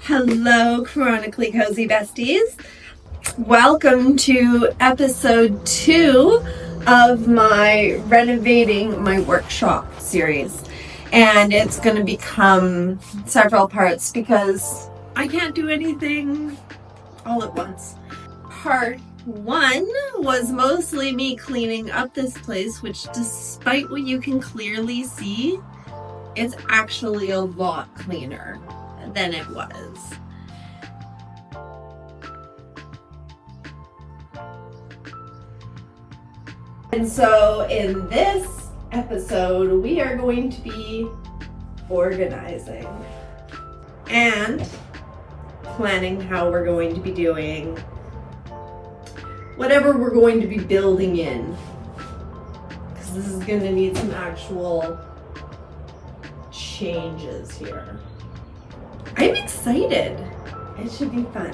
Hello, chronically cozy besties. Welcome to episode 2 of my Renovating my workshop series. And it's going to become several parts because I can't do anything all at once. Part 1 was mostly me cleaning up this place, which despite what you can clearly see, it's actually a lot cleaner than it was. And so in this episode, we are going to be organizing and planning how we're going to be doing whatever we're going to be building in. Because this is going to need some actual changes here. I'm excited. It should be fun.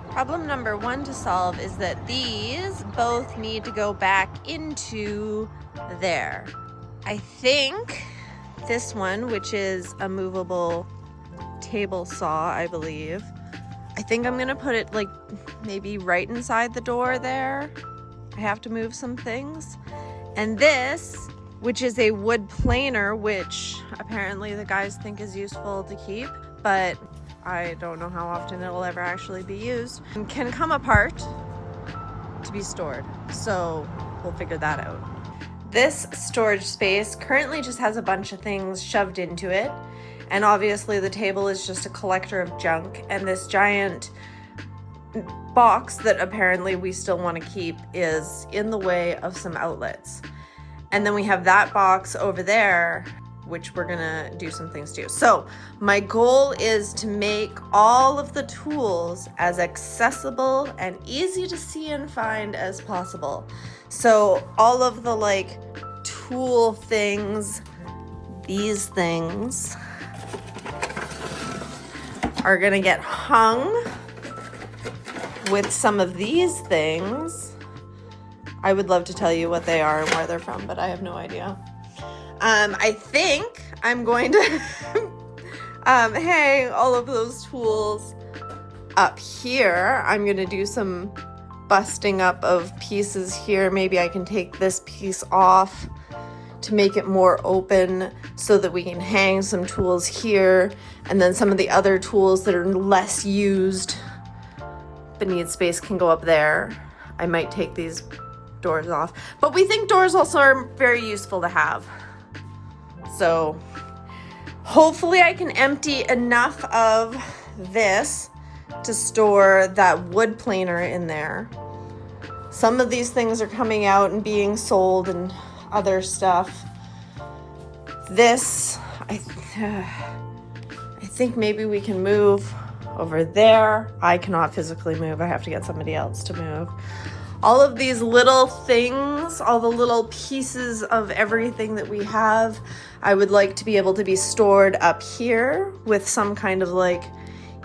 Problem number 1 to solve is that these both need to go back into there. I think this one, which is a movable table saw, I believe, I think I'm gonna put it like maybe right inside the door there. I have to move some things. And this, which is a wood planer, which apparently the guys think is useful to keep, but I don't know how often it will ever actually be used, and can come apart to be stored. So we'll figure that out. This storage space currently just has a bunch of things shoved into it. And obviously the table is just a collector of junk. And this giant box that apparently we still want to keep is in the way of some outlets. And then we have that box over there, which we're gonna do some things to. So my goal is to make all of the tools as accessible and easy to see and find as possible. So all of the like tool things, these things are gonna get hung with some of these things. I would love to tell you what they are and where they're from, but I have no idea. I think I'm going to hang all of those tools up here. I'm going to do some busting up of pieces here. Maybe I can take this piece off to make it more open so that we can hang some tools here. And then some of the other tools that are less used but need space can go up there. I might take these doors off. But we think doors also are very useful to have. So hopefully I can empty enough of this to store that wood planer in there. Some of these things are coming out and being sold and other stuff. This, I think maybe we can move over there. I cannot physically move. I have to get somebody else to move. All of these little things, all the little pieces of everything that we have, I would like to be able to be stored up here with some kind of like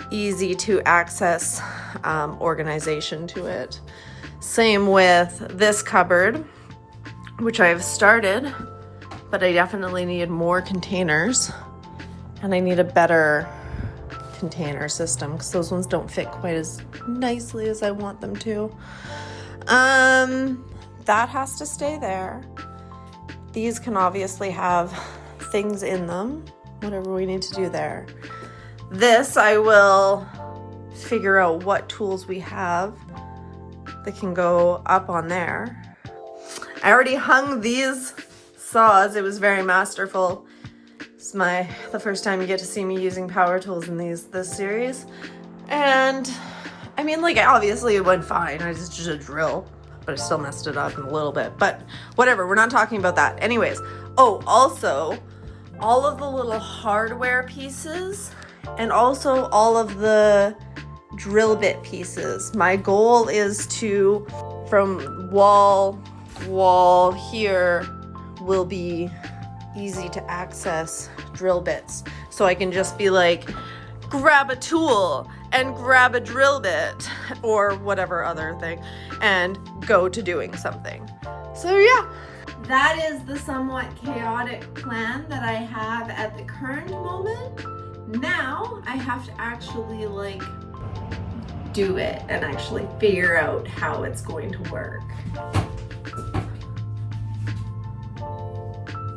easy to access organization to it. Same with this cupboard, which I've started, but I definitely need more containers and I need a better container system because those ones don't fit quite as nicely as I want them to. That has to stay there. These can obviously have things in them, whatever we need to do there. This, I will figure out what tools we have that can go up on there. I already hung these saws. It was very masterful. It's the first time you get to see me using power tools in this series. And I mean, like, obviously it went fine. I just a drill, but I still messed it up a little bit. But whatever, we're not talking about that. Anyways, oh, also, all of the little hardware pieces and also all of the drill bit pieces. My goal is to, from wall here, will be easy to access drill bits. So I can just be like, grab a tool and grab a drill bit or whatever other thing and go to doing something. So yeah, that is the somewhat chaotic plan that I have at the current moment. Now I have to actually like do it and actually figure out how it's going to work.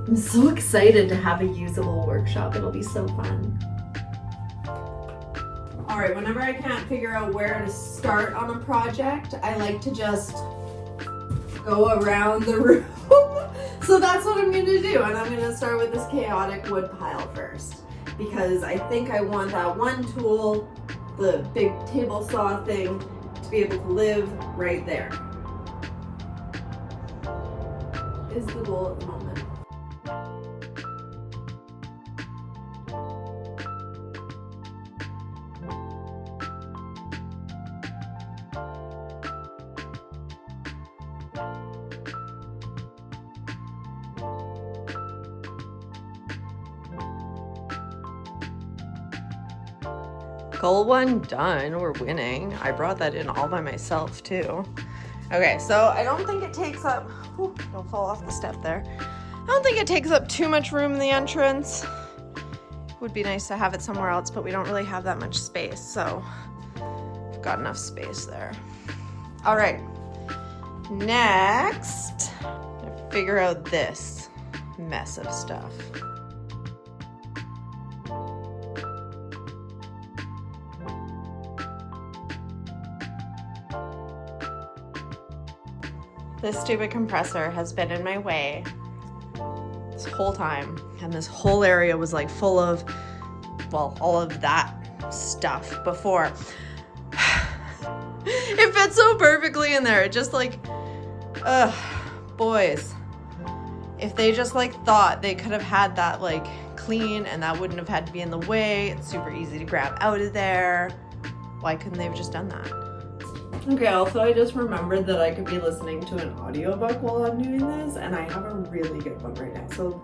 I'm so excited to have a usable workshop. It'll be so fun. All right, whenever I can't figure out where to start on a project, I like to just go around the room. So that's what I'm gonna do. And I'm gonna start with this chaotic wood pile first, because I think I want that one tool, the big table saw thing, to be able to live right there. Is the goal at the moment. Goal 1 done. We're winning. I brought that in all by myself too. Okay, so I don't think it takes up, whew, don't fall off the step there. I don't think it takes up too much room in the entrance. Would be nice to have it somewhere else, but we don't really have that much space, so we've got enough space there. All right, next, figure out this mess of stuff. This stupid compressor has been in my way this whole time, and this whole area was like full of, well, all of that stuff before. It fits so perfectly in there. It just like, boys, if they just like thought they could have had that like clean and that wouldn't have had to be in the way, it's super easy to grab out of there. Why couldn't they have just done that? Okay, also I just remembered that I could be listening to an audiobook while I'm doing this, and I have a really good one right now. So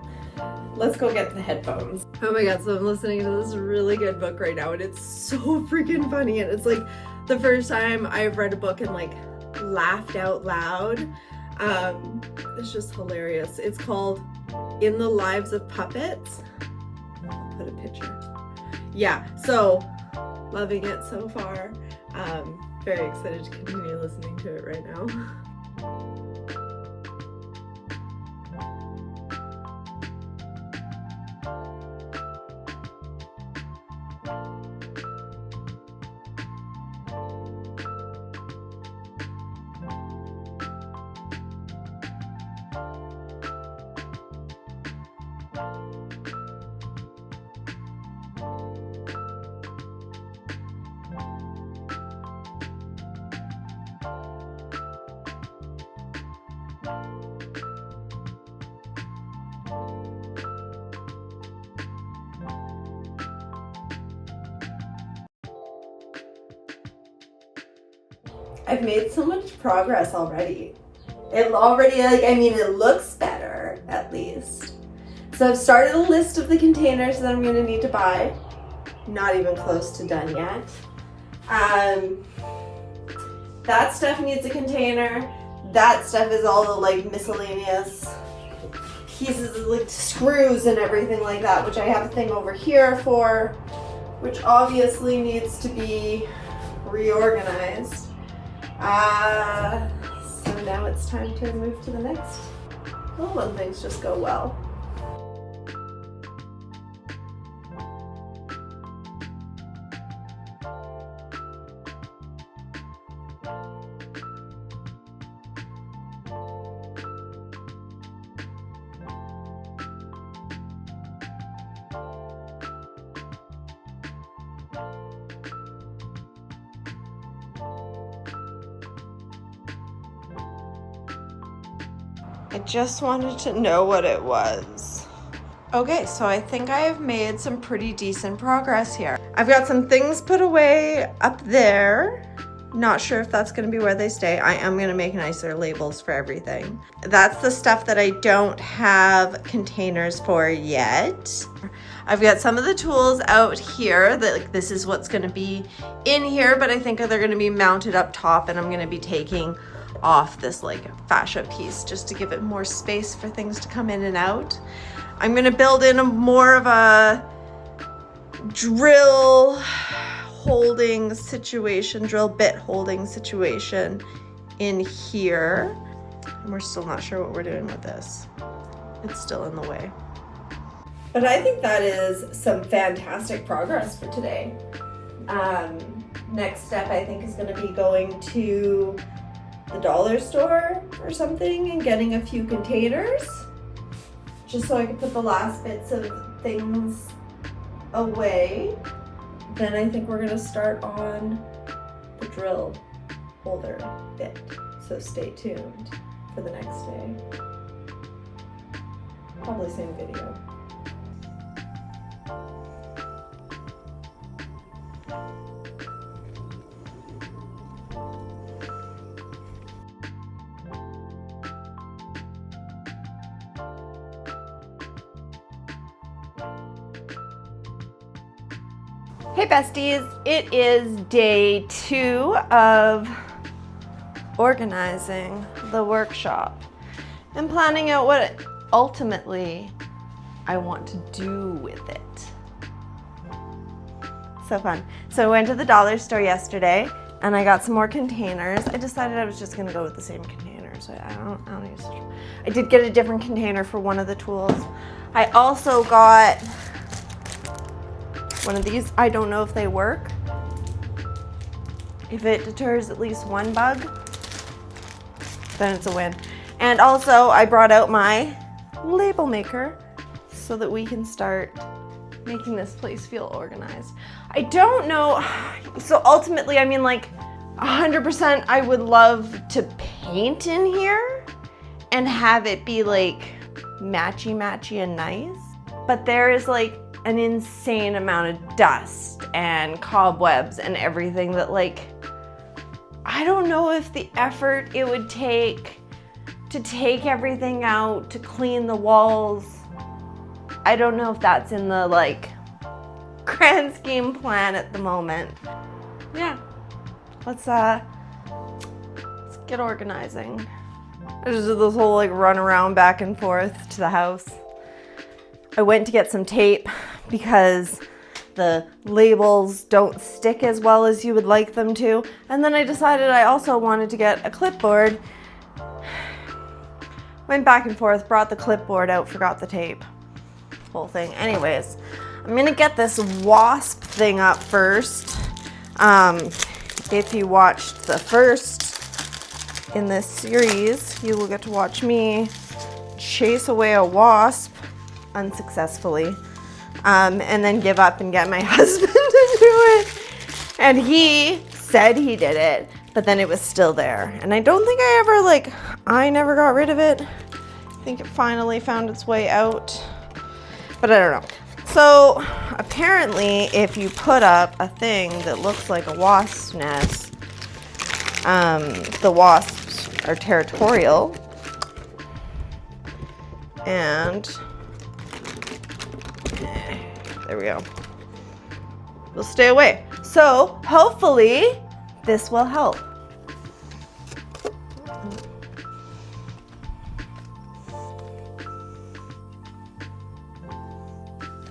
let's go get the headphones. Oh my god, so I'm listening to this really good book right now, and it's so freaking funny, and it's like the first time I've read a book and like laughed out loud. It's just hilarious. It's called In the Lives of Puppets. I'll put a picture. Yeah, so loving it so far. Very excited to continue listening to it right now. I've made so much progress already. It looks better, at least. So I've started a list of the containers that I'm gonna need to buy. Not even close to done yet. That stuff needs a container. That stuff is all the like miscellaneous pieces of like screws and everything like that, which I have a thing over here for, which obviously needs to be reorganized. So now it's time to move to the next. Well, when things just go well. I just wanted to know what it was. Okay, so I think I have made some pretty decent progress here. I've got some things put away up there. Not sure if that's gonna be where they stay. I am gonna make nicer labels for everything. That's the stuff that I don't have containers for yet. I've got some of the tools out here that like this is what's gonna be in here, but I think they're gonna be mounted up top, and I'm gonna be taking off this like fascia piece just to give it more space for things to come in and out. I'm gonna build in more of a drill holding situation, drill bit holding situation in here. And we're still not sure what we're doing with this. It's still in the way. But I think that is some fantastic progress for today. Next step, I think, is going to be going to the dollar store or something and getting a few containers, just so I can put the last bits of things away. Then I think we're going to start on the drill holder bit. So stay tuned for the next day. Probably same video. Hey besties, it is day 2 of organizing the workshop and planning out what ultimately I want to do with it. So fun. So I went to the dollar store yesterday and I got some more containers. I decided I was just gonna go with the same containers. I don't use. I did get a different container for one of the tools. I also got one of these. I don't know if they work. If it deters at least one bug, then it's a win. And also I brought out my label maker so that we can start making this place feel organized. I don't know, so ultimately, I mean, like 100% I would love to paint in here and have it be like matchy and nice, but there is like an insane amount of dust and cobwebs and everything that, like, I don't know if the effort it would take to take everything out, to clean the walls, I don't know if that's in the like grand scheme plan at the moment. Yeah, let's get organizing. I just did this whole like run around back and forth to the house. I went to get some tape because the labels don't stick as well as you would like them to. And then I decided I also wanted to get a clipboard. Went back and forth, brought the clipboard out, forgot the tape. Whole thing. Anyways, I'm gonna get this wasp thing up first. If you watched the first in this series, you will get to watch me chase away a wasp unsuccessfully, and then give up and get my husband to do it. And he said he did it, but then it was still there. And I don't think I never got rid of it. I think it finally found its way out, but I don't know. So apparently if you put up a thing that looks like a wasp's nest, the wasps are territorial and there we go. We'll stay away. So hopefully this will help.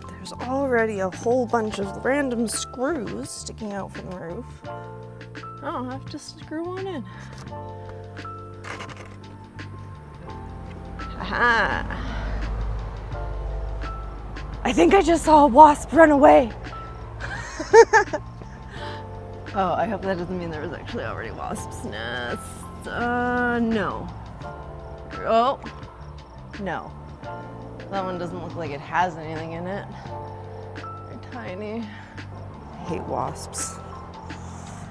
There's already a whole bunch of random screws sticking out from the roof. I'll have to screw one in. Aha. I think I just saw a wasp run away. Oh, I hope that doesn't mean there was actually already wasp's nests. No. Oh, no. That one doesn't look like it has anything in it. They're tiny. I hate wasps.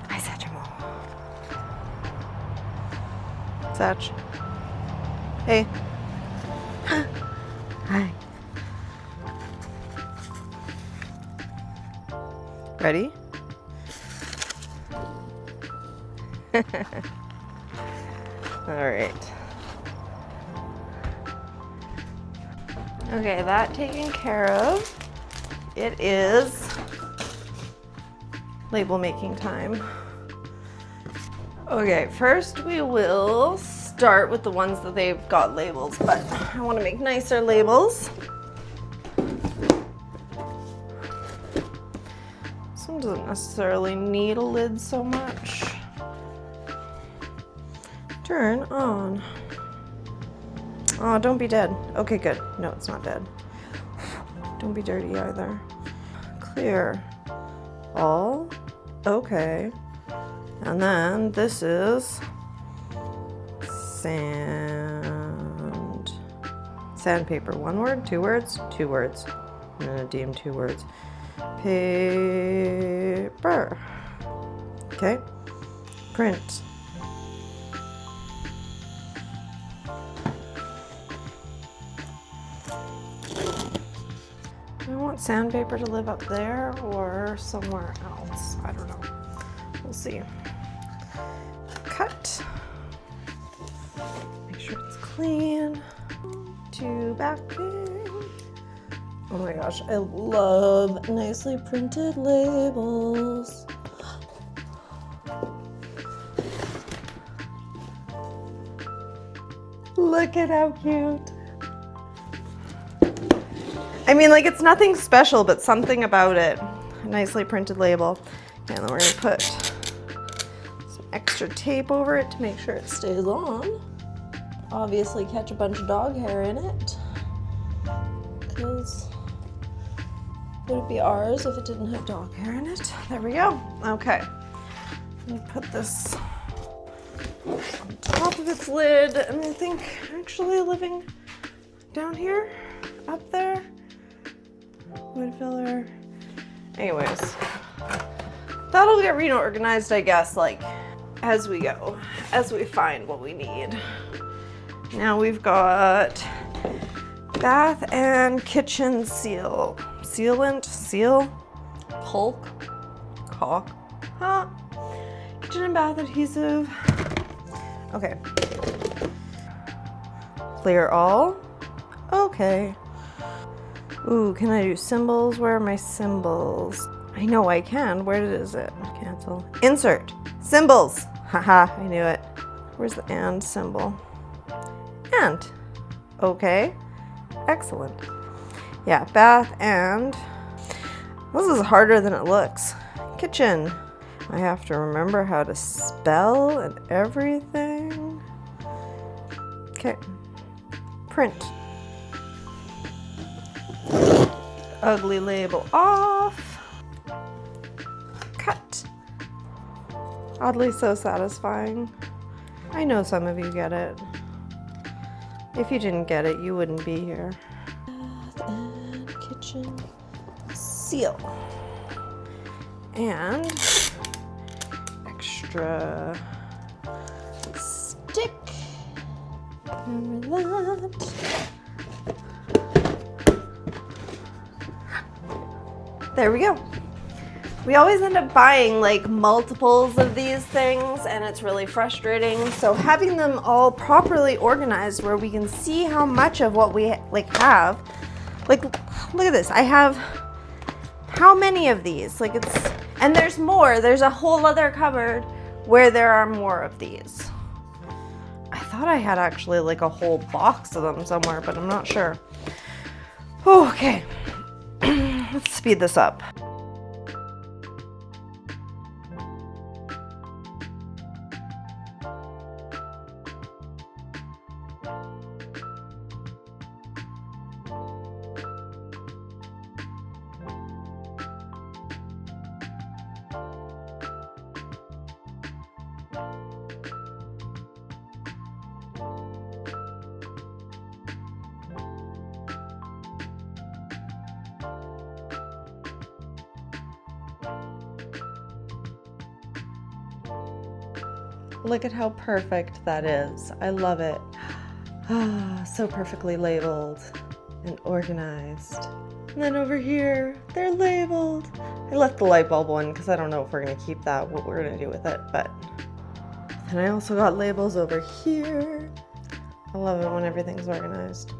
Hi, Satchmo. Satch. Hey. Hi. Ready? All right. Okay, that taken care of. It is label making time. Okay, first we will start with the ones that they've got labels, but I want to make nicer labels. one doesn't necessarily need a lid so much. Turn on. Oh, don't be dead. Okay, good. No, it's not dead. Don't be dirty either. Clear. All. Okay. And then this is sandpaper. One word, two words, two words. I'm gonna deem 2 words. Paper. Okay. Print. Do I want sandpaper to live up there or somewhere else? I don't know. We'll see. Cut. Make sure it's clean. To backing. Oh my gosh, I love nicely printed labels. Look at how cute. I mean, like, it's nothing special, but something about it. A nicely printed label. And then we're gonna put some extra tape over it to make sure it stays on. Obviously catch a bunch of dog hair in it, because would it be ours if it didn't have dog hair in it? There we go. Okay. Let me put this on top of its lid, and I think actually living down here, up there, wood filler. Anyways, that'll get reorganized, I guess, like as we go, as we find what we need. Now we've got bath and kitchen seal. Sealant, seal, caulk, kitchen and bath adhesive. Okay. Clear all. Okay. Ooh, can I do symbols? Where are my symbols? I know I can. Where is it? Cancel. Insert. Symbols. Haha, I knew it. Where's the and symbol? And. Okay. Excellent. Yeah, bath and. This is harder than it looks. Kitchen. I have to remember how to spell and everything. Okay. Print. Ugly label off. Cut. Oddly so satisfying. I know some of you get it. If you didn't get it, you wouldn't be here. Bath and kitchen seal. And extra stick. Remember that. There we go. We always end up buying like multiples of these things, and it's really frustrating. So having them all properly organized where we can see how much of what we have, like look at this. I have how many of these? Like it's, and there's more. There's a whole other cupboard where there are more of these. I thought I had actually like a whole box of them somewhere, but I'm not sure. Okay. Let's speed this up. Look at how perfect that is. I love it. So perfectly labeled and organized. And then over here, they're labeled. I left the light bulb one because I don't know if we're gonna keep that, what we're gonna do with it, but. And I also got labels over here. I love it when everything's organized.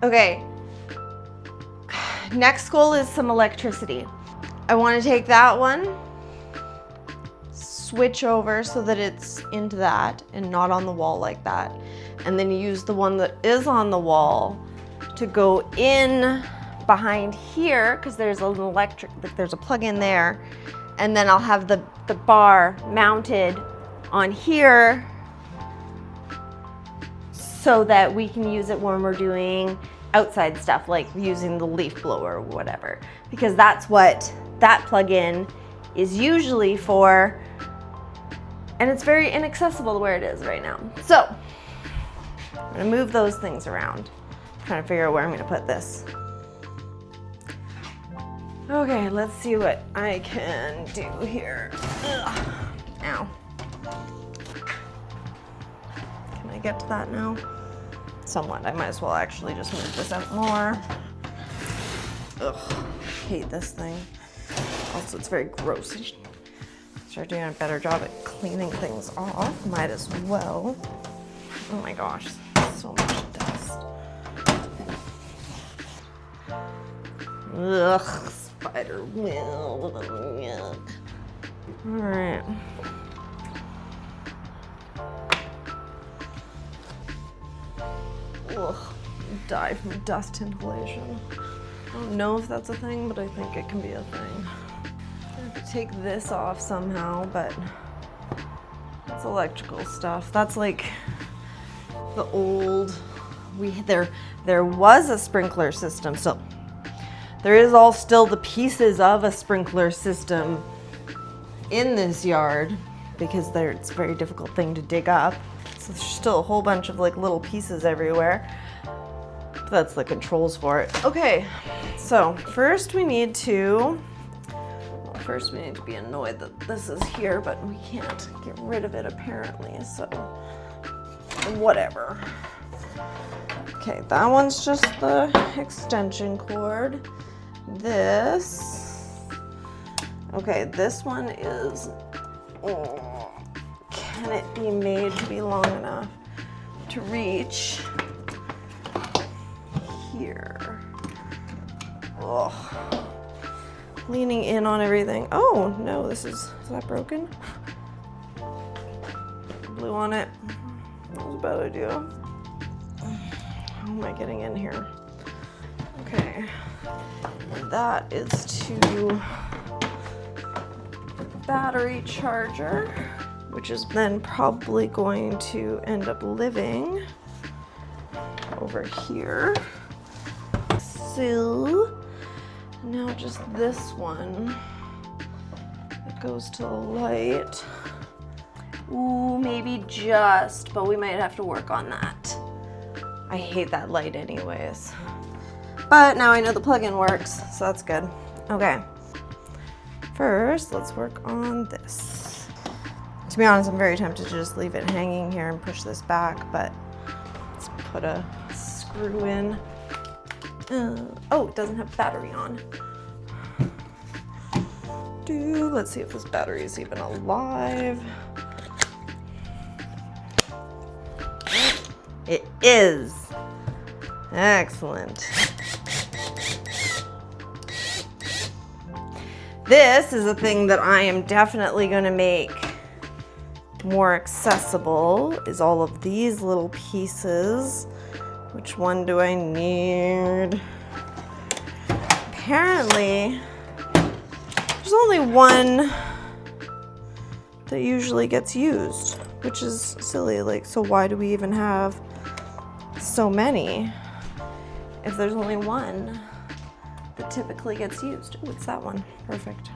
Okay. Next goal is some electricity. I want to take that one, switch over so that it's into that and not on the wall like that, and then use the one that is on the wall to go in behind here, because there's an there's a plug in there, and then I'll have the bar mounted on here so that we can use it when we're doing outside stuff, like using the leaf blower or whatever, because that's what that plug-in is usually for, and it's very inaccessible to where it is right now. So I'm gonna move those things around. I'm trying to figure out where I'm gonna put this. Okay, let's see what I can do here. Ugh. Ow. Can I get to that now? Somewhat. I might as well actually just move this out more. Ugh, hate this thing. Also, it's very gross. I should start doing a better job at cleaning things off. Might as well. Oh my gosh, so much dust. Ugh, spider web. Yuck. All right. Ugh, die from dust inhalation. I don't know if that's a thing, but I think it can be a thing. I have to take this off somehow, but it's electrical stuff. That's like the old, there was a sprinkler system, so there is all still the pieces of a sprinkler system in this yard, because it's a very difficult thing to dig up. So there's still a whole bunch of like little pieces everywhere. But that's the controls for it. Okay, so first we need to be annoyed that this is here, but we can't get rid of it apparently, so whatever. Okay, that one's just the extension cord. Okay, this one is, can it be made to be long enough to reach here? Ugh. Leaning in on everything. Oh no, is that broken? Blew on it. That was a bad idea. How am I getting in here? Okay, and that is to battery charger, which is then probably going to end up living over here. So now just this one that goes to the light. Ooh, maybe just, but we might have to work on that. I hate that light anyways. But now I know the plug-in works, so that's good. Okay. First, let's work on this. To be honest, I'm very tempted to just leave it hanging here and push this back, but let's put a screw in. Oh, it doesn't have battery on. Let's see if this battery is even alive. It is. Excellent. This is a thing that I am definitely going to make more accessible, is all of these little pieces. Which one do I need? Apparently, there's only one that usually gets used, which is silly. Like, so why do we even have so many if there's only one that typically gets used? Oh, it's that one. Perfect.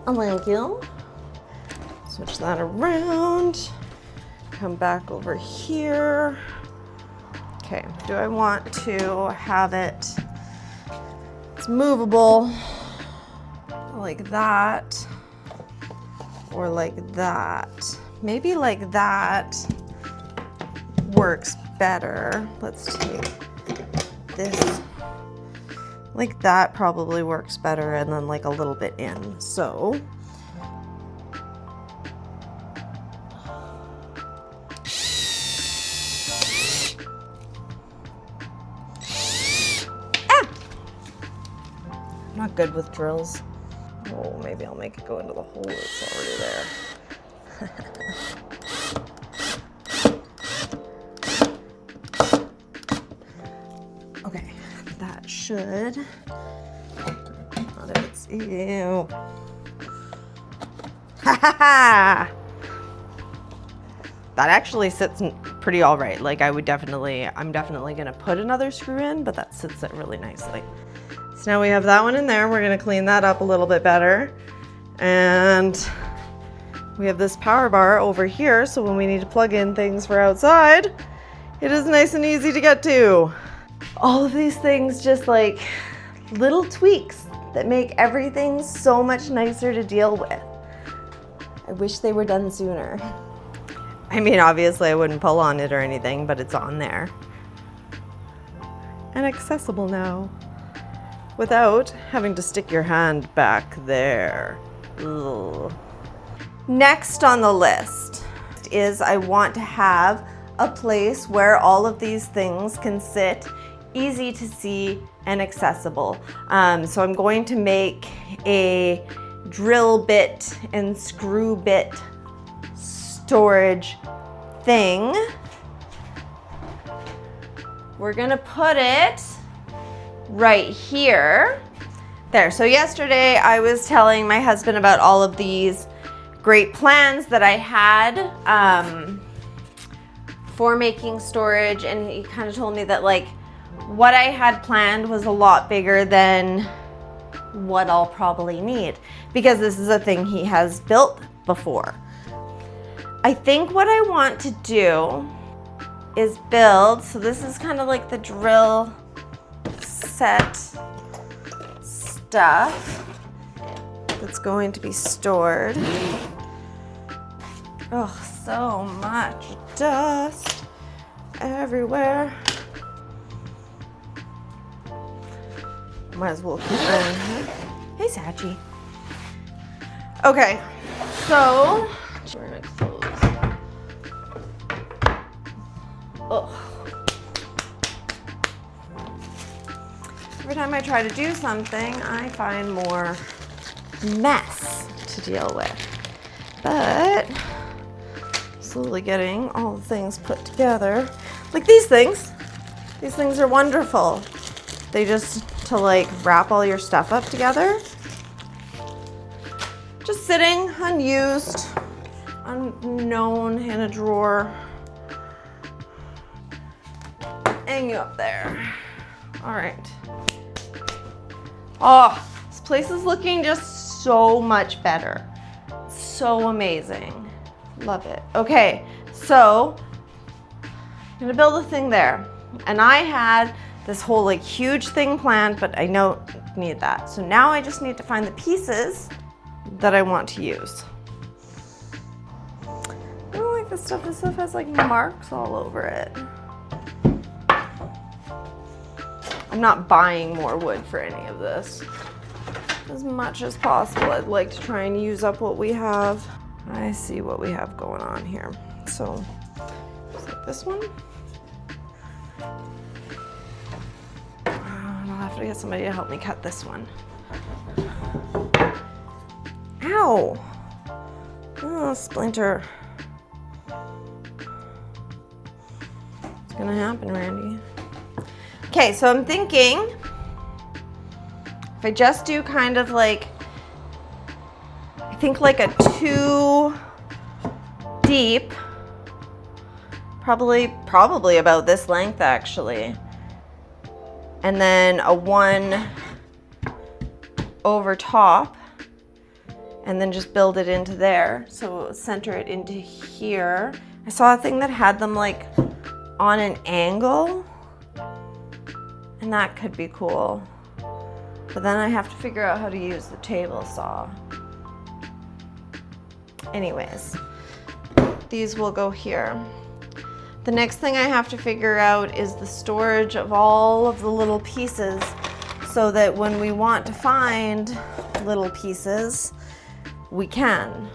Thank you. Switch that around. Come back over here. Okay, do I want to have it's movable like that or like that? Maybe like that works better. Let's take this. Like that probably works better, and then like a little bit in. So I'm not good with drills. Oh, maybe I'll make it go into the hole that's already there. Okay, that should, not if it's, ew. Ha ha ha! That actually sits pretty all right. Like I'm definitely gonna put another screw in, but that sits it really nicely. So now we have that one in there. We're gonna clean that up a little bit better. And we have this power bar over here, so when we need to plug in things for outside, it is nice and easy to get to. All of these things just like little tweaks that make everything so much nicer to deal with. I wish they were done sooner. I mean, obviously I wouldn't pull on it or anything, but it's on there. And accessible now, without having to stick your hand back there. Ugh. Next on the list is I want to have a place where all of these things can sit, easy to see and accessible. So I'm going to make a drill bit and screw bit storage thing. We're gonna put it right here. There, so yesterday I was telling my husband about all of these great plans that I had for making storage, and he kind of told me that like what I had planned was a lot bigger than what I'll probably need, because this is a thing he has built before. I think what I want to do is build, so this is kind of like the drill set stuff that's going to be stored. Oh, so much dust everywhere. Might as well keep going here. Hey, Sachi. Okay, so we're gonna close. Ugh. Every time I try to do something, I find more mess to deal with. But slowly getting all the things put together. Like these things. These things are wonderful. They just, to like wrap all your stuff up together. Just sitting unused, unknown in a drawer. Hang you up there. All right. Oh, this place is looking just so much better. So amazing. Love it. Okay, so I'm gonna build a thing there. And I had this whole like huge thing planned, but I don't need that. So now I just need to find the pieces that I want to use. I don't like this stuff. This stuff has like marks all over it. I'm not buying more wood for any of this. As much as possible, I'd like to try and use up what we have. I see what we have going on here. So, just like this one. I'll have to get somebody to help me cut this one. Ow! Oh, splinter. It's gonna happen, Randy. Okay, so I'm thinking if I just do kind of like, I think like a 2 deep, probably about this length actually, and then a 1 over top, and then just build it into there. So center it into here. I saw a thing that had them like on an angle, and that could be cool. But then I have to figure out how to use the table saw. Anyways, these will go here. The next thing I have to figure out is the storage of all of the little pieces, so that when we want to find little pieces, we can.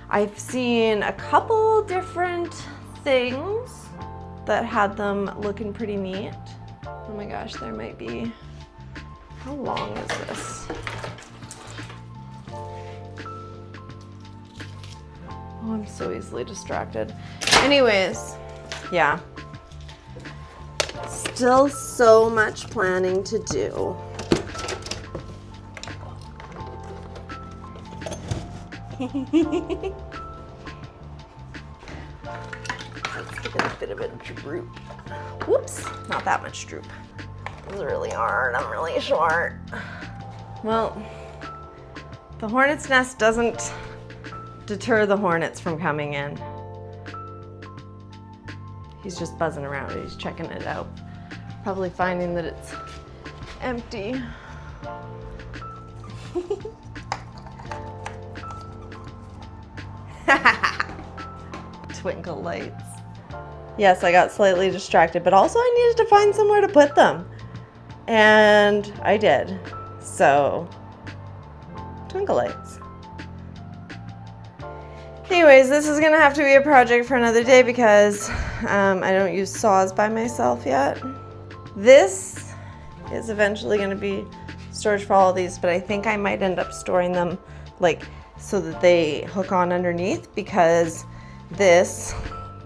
I've seen a couple different things that had them looking pretty neat. Oh my gosh, there might be, how long is this? Oh, I'm so easily distracted. Anyways, yeah. Still so much planning to do. Let's give it a bit of a droop. Whoops, not that much droop. This is really hard, I'm really short. Well, the hornet's nest doesn't deter the hornets from coming in. He's just buzzing around, he's checking it out. Probably finding that it's empty. Twinkle lights. Yes, I got slightly distracted, but also I needed to find somewhere to put them. And I did. So, twinkle lights. Anyways, this is gonna have to be a project for another day because I don't use saws by myself yet. This is eventually gonna be storage for all of these, but I think I might end up storing them like so that they hook on underneath, because this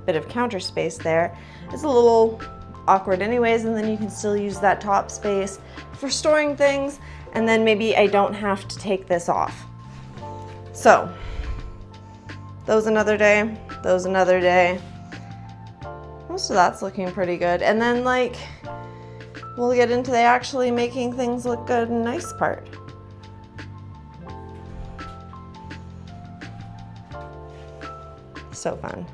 bit of counter space there is a little awkward anyways, and then you can still use that top space for storing things, and then maybe I don't have to take this off. So, those another day, those another day. Most of that's looking pretty good. And then like, we'll get into the actually making things look good and nice part. So fun.